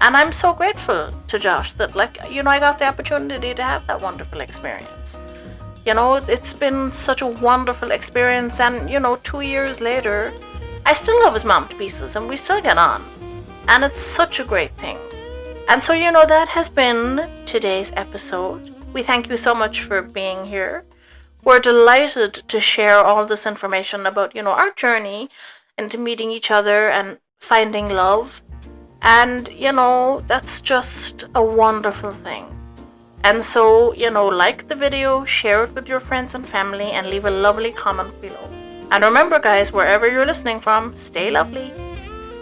And I'm so grateful to Josh that, like, I got the opportunity to have that wonderful experience. It's been such a wonderful experience, and, 2 years later, I still love his mom to pieces, and we still get on. And it's such a great thing. And so, that has been today's episode. We thank you so much for being here. We're delighted to share all this information about, our journey into meeting each other and finding love. And, that's just a wonderful thing. And so, like the video, share it with your friends and family, and leave a lovely comment below. And remember, guys, wherever you're listening from, stay lovely.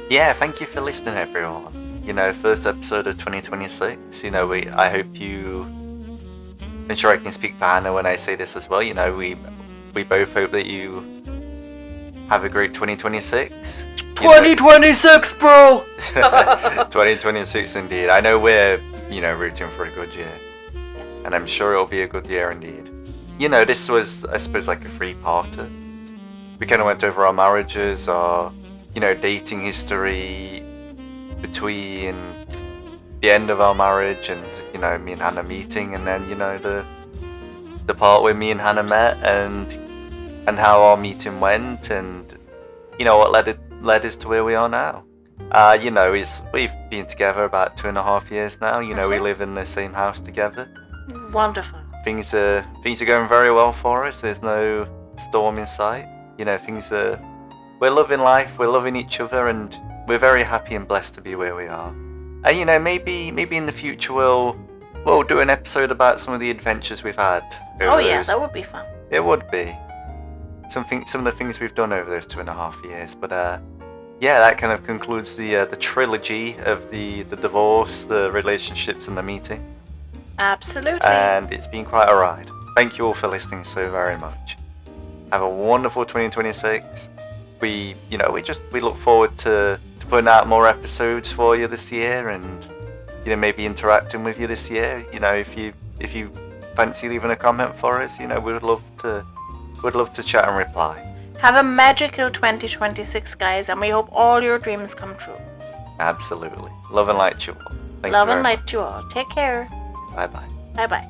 Yeah, thank you for listening, everyone. First episode of 2026. I hope you... I'm sure I can speak for Hannah when I say this as well. We both hope that you have a great 2026. 2026, bro! 2026 indeed. I know we're, rooting for a good year. Yes. And I'm sure it'll be a good year indeed. This was, I suppose, like a three-parter. We kind of went over our marriages, our, dating history between the end of our marriage and, me and Hannah meeting, and then, the part where me and Hannah met and how our meeting went, and, what led us to where we are now. We've been together about 2.5 years now. We live in the same house together. Wonderful. Things are going very well for us. There's no storm in sight. We're loving life, we're loving each other, and we're very happy and blessed to be where we are. And maybe in the future we'll do an episode about some of the adventures we've had. Oh yeah, that would be fun. It would be. Some of the things we've done over those 2.5 years. But yeah, that kind of concludes the trilogy of the divorce, the relationships, and the meeting. Absolutely. And it's been quite a ride. Thank you all for listening so very much. Have a wonderful 2026. We look forward to putting out more episodes for you this year, and maybe interacting with you this year. If you fancy leaving a comment for us, we'd love to chat and reply. Have a magical 2026, guys, and we hope all your dreams come true. Absolutely. Love and light to you all. Thank you Love very and light much. to you all. Take care. Bye bye. Bye bye.